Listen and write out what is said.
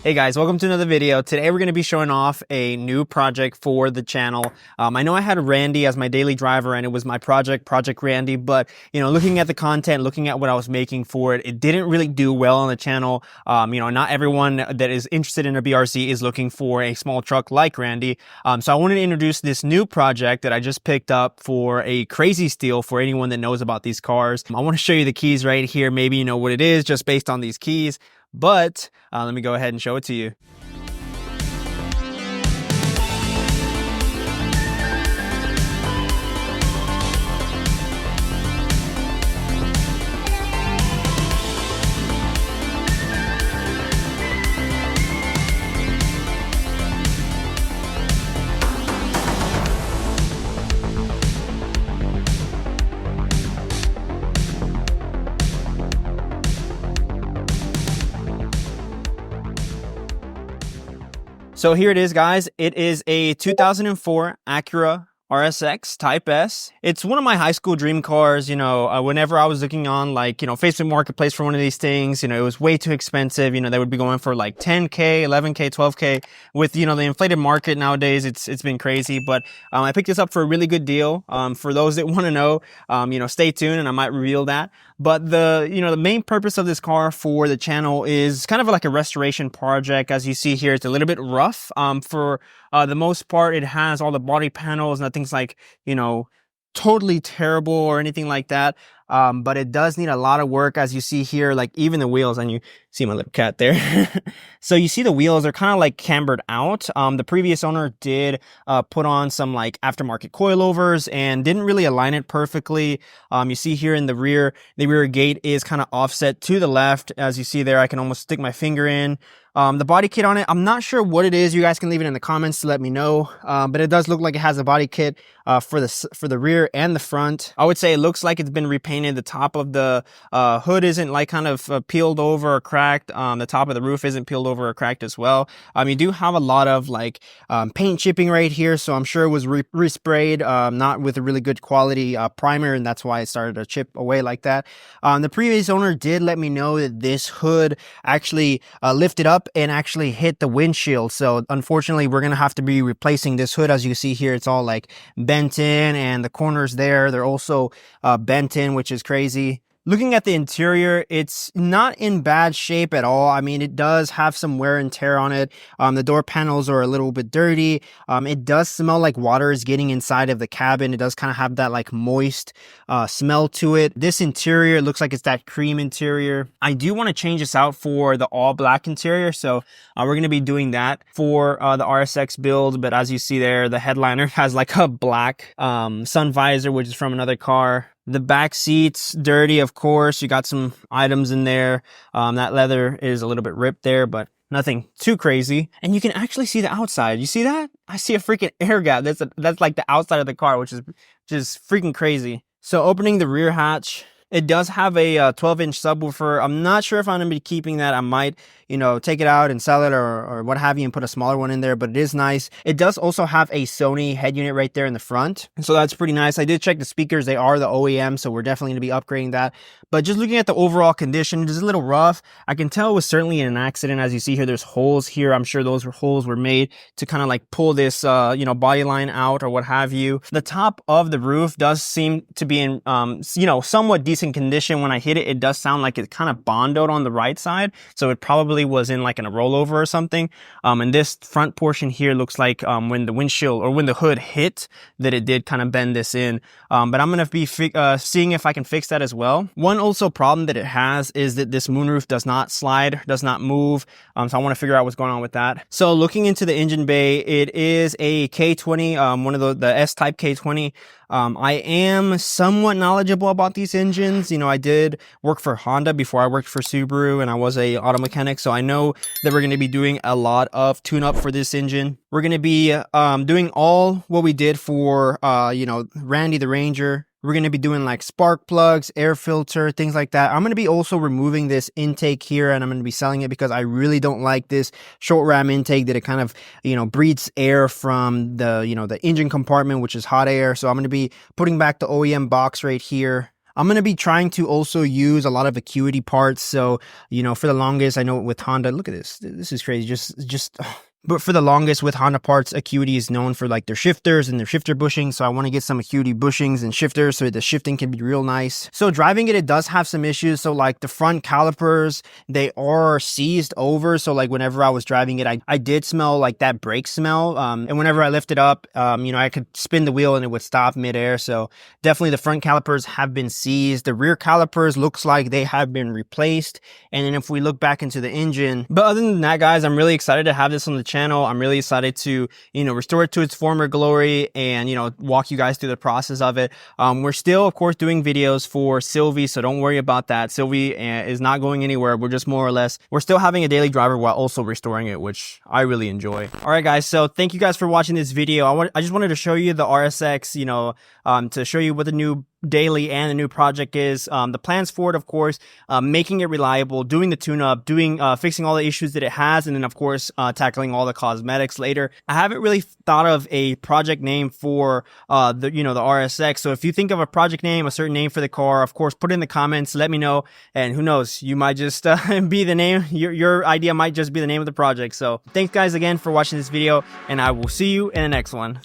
Hey guys, welcome to another video. Today we're going to be showing off a new project for the channel. I know I had Randy as my daily driver and it was my project, Project Randy, but looking at the content, looking at what I was making for it, it didn't really do well on the channel. Not everyone that is interested in a BRZ is looking for a small truck like Randy. So I wanted to introduce this new project that I just picked up for a crazy steal for anyone that knows about these cars. I want to show you the keys right here. Maybe you know what it is just based on these keys. But let me go ahead and show it to you. So here it is, guys. It is a 2004 Acura RSX Type S. It's one of my high school dream cars. Whenever I was looking on Facebook Marketplace for one of these things, it was way too expensive. They would be going for like 10K, 11K, 12K. With, the inflated market nowadays, it's been crazy. But I picked this up for a really good deal. For those that want to know, stay tuned and I might reveal that. But the main purpose of this car for the channel is kind of like a restoration project. As you see here, it's a little bit rough. For the most part, it has all the body panels, nothing's like, totally terrible or anything like that. But it does need a lot of work, as you see here, like even the wheels, and you see my little cat there. So you see the wheels are kind of like cambered out. The previous owner did put on some like aftermarket coilovers and didn't really align it perfectly. You see here in the rear gate is kind of offset to the left. As you see there, I can almost stick my finger in. The body kit on it, I'm not sure what it is. You guys can leave it in the comments to let me know. But it does look like it has a body kit for the rear and the front. I would say it looks like it's been repainted. The top of the hood isn't like kind of peeled over or cracked. The top of the roof isn't peeled over or cracked as well. You do have a lot of like paint chipping right here, so I'm sure it was resprayed, not with a really good quality primer, and that's why it started to chip away like that. The previous owner did let me know that this hood actually lifted up and actually hit the windshield. So unfortunately, we're gonna have to be replacing this hood. As you see here, it's all like bent in, and the corners there, they're also bent in, which is crazy. Looking at the interior, it's not in bad shape at all. I mean, it does have some wear and tear on it. The door panels are a little bit dirty. It does smell like water is getting inside of the cabin. It does kind of have that like moist smell to it. This interior looks like it's that cream interior. I do want to change this out for the all black interior. So we're going to be doing that for the RSX build. But as you see there, the headliner has like a black sun visor, which is from another car. The back seats, dirty, of course. You got some items in there. That leather is a little bit ripped there, but nothing too crazy. And you can actually see the outside. You see that? I see a freaking air gap. That's like the outside of the car, which is just freaking crazy. So opening the rear hatch, it does have a 12-inch subwoofer. I'm not sure if I'm going to be keeping that. I might, take it out and sell it or what have you and put a smaller one in there, but it is nice. It does also have a Sony head unit right there in the front. So that's pretty nice. I did check the speakers. They are the OEM, so we're definitely going to be upgrading that. But just looking at the overall condition, it is a little rough. I can tell it was certainly in an accident. As you see here, there's holes here. I'm sure those holes were made to kind of like pull this, body line out or what have you. The top of the roof does seem to be in, somewhat decent condition. When I hit it, it does sound like it kind of bondoed on the right side. So it probably was in like in a rollover or something. And this front portion here looks like when the windshield or when the hood hit, that it did kind of bend this in. But I'm going to be seeing if I can fix that as well. One also problem that it has is that this moonroof does not slide, does not move. So I want to figure out what's going on with that. So looking into the engine bay, it is a K20, one of the S-Type K20. I am somewhat knowledgeable about these engines. I did work for Honda before I worked for Subaru, and I was a auto mechanic, so I know that we're going to be doing a lot of tune-up for this engine. We're going to be doing all what we did for Randy the Ranger. We're going to be doing like spark plugs, air filter, things like that. I'm going to be also removing this intake here, and I'm going to be selling it because I really don't like this short ram intake, that it kind of, breathes air from the, the engine compartment, which is hot air. So I'm going to be putting back the OEM box right here. I'm going to be trying to also use a lot of Acuity parts. So, you know, for the longest, I know with Honda, look at this. This is crazy. Just But for the longest with Honda parts, Acuity is known for like their shifters and their shifter bushings. So I want to get some Acuity bushings and shifters so the shifting can be real nice. So driving it, it does have some issues. So like the front calipers, they are seized over. So like whenever I was driving it, I did smell like that brake smell. And whenever I lift it up, you know, I could spin the wheel and it would stop midair. So definitely the front calipers have been seized. The rear calipers looks like they have been replaced. And then if we look back into the engine, but other than that, guys, I'm really excited to have this on the channel. I'm really excited to, you know, restore it to its former glory and, you know, walk you guys through the process of it. We're still, of course, doing videos for Sylvie, so don't worry about that. Sylvie is not going anywhere. We're just more or less, we're still having a daily driver while also restoring it, which I really enjoy. All right, guys, so thank you guys for watching this video. I just wanted to show you the RSX, you know, to show you what the new daily and the new project is, the plans for it, of course, making it reliable, doing the tune-up, fixing all the issues that it has, and then of course tackling all the cosmetics later. I haven't really thought of a project name for the RSX. So if you think of a project name, a certain name for the car, of course put it in the comments, let me know, and who knows, you might just be the name, your idea might just be the name of the project. So thanks guys again for watching this video, and I will see you in the next one.